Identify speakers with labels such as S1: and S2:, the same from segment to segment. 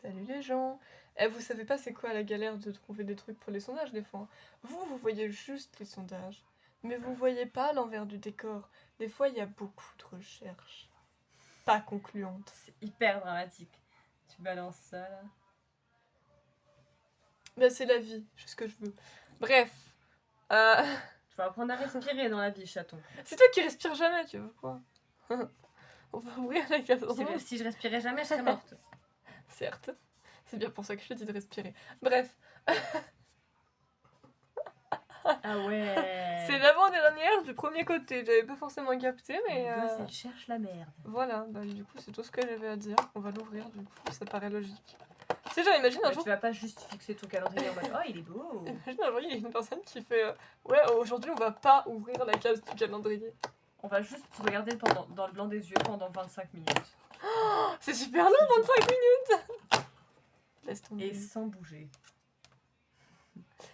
S1: Salut les gens. Eh, vous savez pas c'est quoi la galère de trouver des trucs pour les sondages des fois. Vous voyez juste les sondages. Mais vous voyez pas l'envers du décor. Des fois, il y a beaucoup de recherches. Pas concluantes.
S2: C'est hyper dramatique. Tu balances ça là.
S1: Ben, c'est la vie, je fais ce que je veux. Bref. Euh...
S2: Tu vas apprendre à respirer dans la vie, chaton.
S1: C'est toi qui respires jamais, tu veux quoi? On va ouvrir la case.
S2: Si je respirais jamais, je serais morte.
S1: Certes. C'est bien pour ça que je te dis de respirer. Bref.
S2: Ah ouais.
S1: C'est l'avant-dernière du premier côté. J'avais pas forcément capté, mais.
S2: Le gosse, elle cherche la merde.
S1: Voilà, bah, du coup, c'est tout ce que j'avais à dire. On va l'ouvrir, du coup, ça paraît logique. Tu sais, genre, imagine un jour.
S2: Tu vas pas juste fixer ton calendrier en mode oh, il est beau.
S1: Imagine un jour, il y a une personne qui fait ouais, aujourd'hui, on va pas ouvrir la case du calendrier.
S2: On va juste regarder dans le blanc des yeux pendant 25 minutes.
S1: Oh, c'est super long, 25 minutes. Laisse tomber.
S2: Et sans bouger.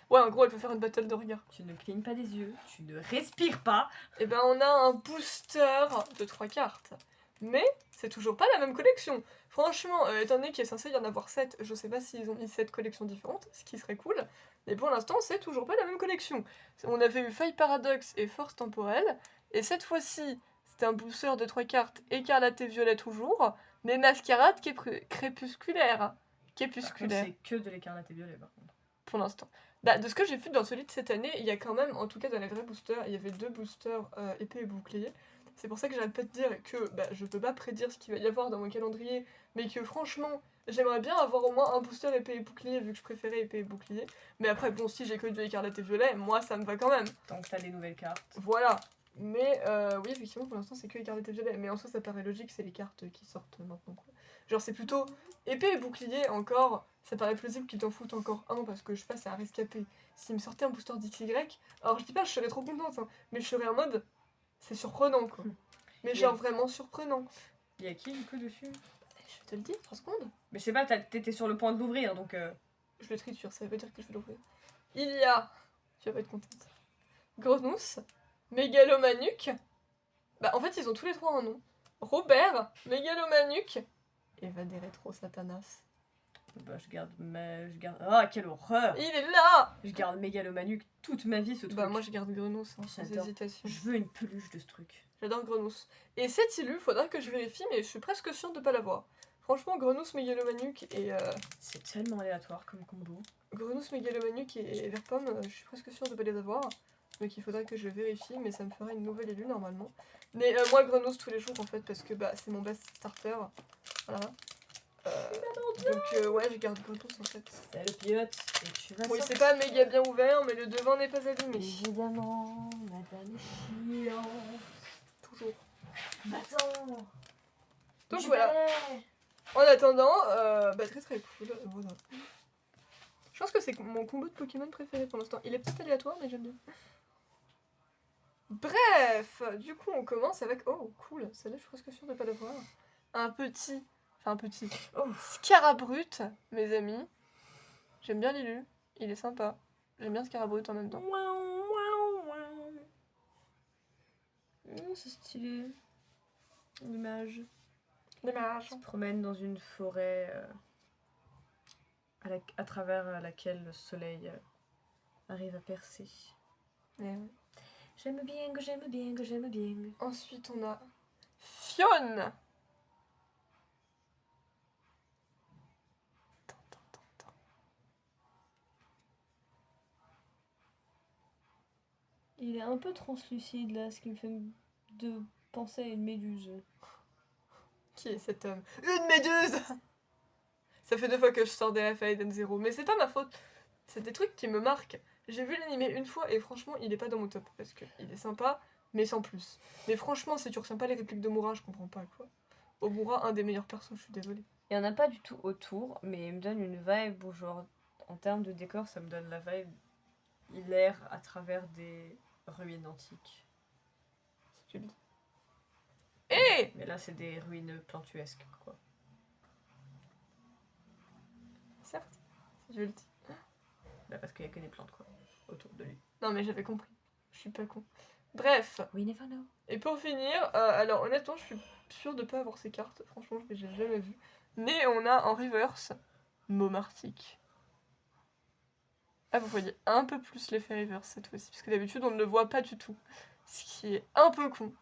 S1: Ouais, en gros, elle peut faire une battle de regard.
S2: Tu ne clignes pas des yeux, tu ne respires pas.
S1: Et ben, on a un booster de 3 cartes. Mais c'est toujours pas la même collection. Franchement, étant donné qu'il est censé y en avoir 7, je sais pas s'ils ont mis 7 collections différentes, ce qui serait cool. Mais pour l'instant, c'est toujours pas la même collection. On avait eu Faille Paradox et Force Temporelle. Et cette fois-ci, c'était un booster de 3 cartes, écarlate et violet toujours, mais mascarade qui est crépusculaire. Crépusculaire.
S2: C'est que de l'écarlate et violet par contre.
S1: Pour l'instant. Bah, de ce que j'ai vu dans celui de cette année, il y a quand même, en tout cas dans les vrais boosters, il y avait 2 boosters épée et bouclier. C'est pour ça que j'arrête pas de dire que bah, je peux pas prédire ce qu'il va y avoir dans mon calendrier, mais que franchement, j'aimerais bien avoir au moins un booster épée et bouclier, vu que je préférais épée et bouclier. Mais après, bon, si j'ai que du écarlate et violet, moi ça me va quand même.
S2: Tant que t'as des nouvelles cartes.
S1: Voilà. Mais oui, effectivement, pour l'instant, c'est que écarlate et violet. Mais en soi, ça paraît logique, c'est les cartes qui sortent maintenant, quoi. Genre, c'est plutôt épée et bouclier encore. Ça paraît plausible qu'ils t'en foutent encore un parce que je sais pas, c'est un rescapé. S'ils me sortaient un booster d'XY, alors je dis pas, je serais trop contente, hein, mais je serais en mode, c'est surprenant, quoi. Mais genre vraiment surprenant.
S2: Il y a qui du coup dessus?
S1: Je vais te le dire, 3 secondes.
S2: Mais je sais pas, t'étais sur le point de l'ouvrir donc.
S1: Je le triture, ça veut dire que je vais l'ouvrir. Il y a, tu vas pas être contente, Grenousse, Mégalomanuc. Bah en fait, ils ont tous les 3 un nom. Robert, Mégalomanuc et Vadérétro Satanas.
S2: Bah je garde. Ah, quelle horreur!
S1: Il est là!
S2: Je garde Mégalomanuc toute ma vie ce truc.
S1: Bah moi je garde Grenousse, hein, sans
S2: J'adore.
S1: hésitation.
S2: Je veux une peluche de ce truc.
S1: J'adore Grenousse. Et cette illu, faudra que je vérifie, mais je suis presque sûre de pas l'avoir. Franchement, Grenousse, Mégalomanuc et...
S2: C'est tellement aléatoire comme combo.
S1: Grenousse, Mégalomanuc et Verpomme, je suis presque sûre de pas les avoir. Donc il faudra que je vérifie, mais ça me fera une nouvelle élue normalement. Mais moi, Grenousse tous les jours en fait, parce que bah, c'est mon best starter. Voilà. Donc ouais, je garde Grenousse en fait.
S2: Salut Piotte. Et tu vas
S1: Oui,
S2: sortir.
S1: c'est pas méga bien ouvert, mais le devant n'est pas abîmé.
S2: Évidemment, madame est chiante.
S1: Toujours.
S2: Attends.
S1: Donc voilà. En attendant, bah très très cool. Voilà. Je pense que c'est mon combo de Pokémon préféré pour l'instant. Il est peut-être aléatoire, mais j'aime bien. Bref, du coup on commence avec... Oh cool, celle-là je suis presque sûre de pas l'avoir. Un petit... Enfin un petit... Oh, Scarabrut, mes amis. J'aime bien l'élu, il est sympa. J'aime bien Scarabrut en même temps.
S2: C'est stylé. L'image.
S1: Dommage.
S2: Se promène dans une forêt à travers laquelle le soleil arrive à percer.
S1: Ouais.
S2: J'aime bien, que j'aime bien, que j'aime bien.
S1: Ensuite on a Fionn.
S2: Il est un peu translucide là, ce qui me fait de penser à une méduse.
S1: Qui est cet homme? Une méduse! Ça fait 2 fois que je sors des rêves à Eden Zero, mais c'est pas ma faute. C'est des trucs qui me marquent. J'ai vu l'animé une fois et franchement, il est pas dans mon top parce que il est sympa, mais sans plus. Mais franchement, si tu retiens pas les répliques de Moura, je comprends pas quoi. Omura, un des meilleurs persos, je suis désolée.
S2: Il y en a pas du tout autour, mais il me donne une vibe où genre en termes de décor, ça me donne la vibe. Il erre à travers des ruines antiques.
S1: Si tu le dis. Et
S2: Mais là, c'est des ruines plantuesques quoi.
S1: certes, si je le dis.
S2: Bah parce qu'il y a que des plantes quoi autour de lui.
S1: Non mais j'avais compris. Je suis pas con. Bref.
S2: We never know.
S1: Et pour finir, alors honnêtement, je suis sûre de pas avoir ces cartes. Franchement, je les ai jamais vues. Mais on a en reverse Momartic. Ah, vous voyez un peu plus l'effet reverse cette fois-ci, parce que d'habitude on ne le voit pas du tout. Ce qui est un peu con.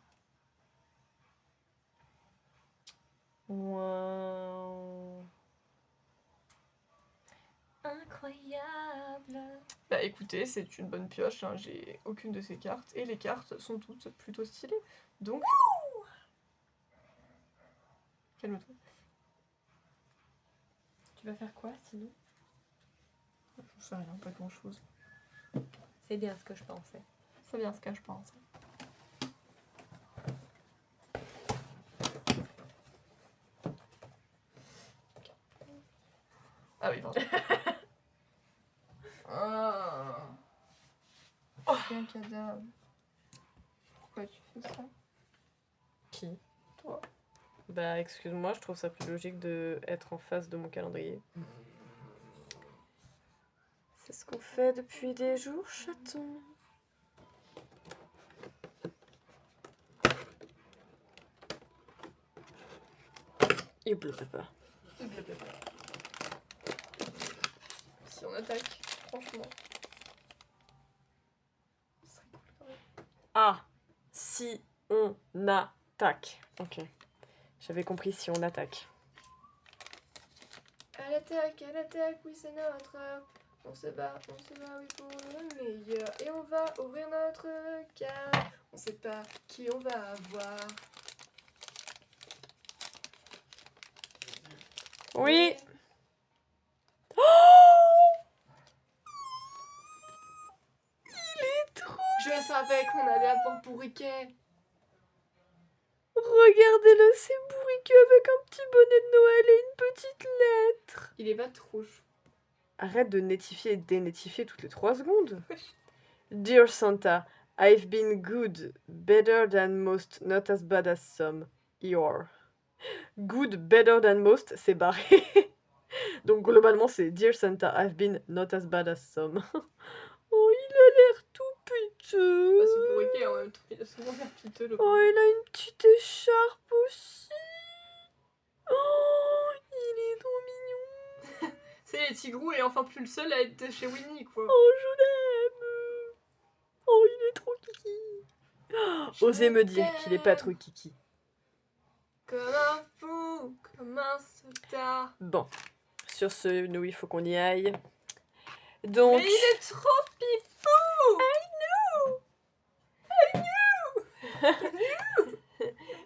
S2: Wow. Incroyable.
S1: Bah écoutez, c'est une bonne pioche, hein. J'ai aucune de ces cartes, et les cartes sont toutes plutôt stylées. Donc... Calme-toi.
S2: Tu vas faire quoi sinon?
S1: Je sais rien, pas grand-chose.
S2: C'est bien ce que je pensais.
S1: C'est bien ce que je pense. Ah oui, pardon. Ah. Oh, un cadavre. Pourquoi tu fais ça?
S2: Qui?
S1: Toi.
S2: Bah excuse-moi, je trouve ça plus logique de être en face de mon calendrier. C'est ce qu'on fait depuis des jours, chaton. Il pleut pas.
S1: Si on attaque, franchement. Ce serait cool quand même.
S2: Ah, si on attaque. Ok. J'avais compris si on attaque.
S1: À l'attaque, oui c'est notre heure. On se bat, oui pour le meilleur. Et on va ouvrir notre cœur. On sait pas qui on va avoir.
S2: Oui.
S1: Je savais qu'on allait avoir Bourriquet.
S2: Regardez-le, c'est bourriqueux avec un petit bonnet de Noël et une petite lettre.
S1: Il est pas trop chou.
S2: Arrête de netifier et dénetifier toutes les 3 secondes. Dear Santa, I've been good, better than most, not as bad as some. You're. Good, better than most, c'est barré. Donc globalement, c'est Dear Santa, I've been not as bad as some. Oh, il a l'air tout piteux.
S1: Bah, c'est Bourriquet en même temps. Il a souvent l'air piteux le
S2: Oh, il a une petite écharpe aussi. Oh, il est trop mignon.
S1: C'est les Tigrou et enfin plus le seul à être chez Winnie quoi.
S2: Oh, je l'aime. Oh, il est trop kiki. Osez me dire qu'il est pas trop kiki.
S1: Comme un fou, comme un soldat.
S2: Bon, sur ce, nous, il faut qu'on y aille. Donc,
S1: Mais il est trop pipou.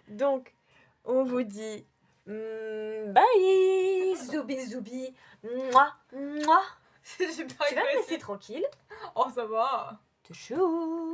S2: donc, on vous dit bye, zoubi zoubi, mouah, mouah.
S1: J'ai pas
S2: Tu vas me laisser
S1: agressé.
S2: tranquille.
S1: Oh ça va.
S2: Te chou.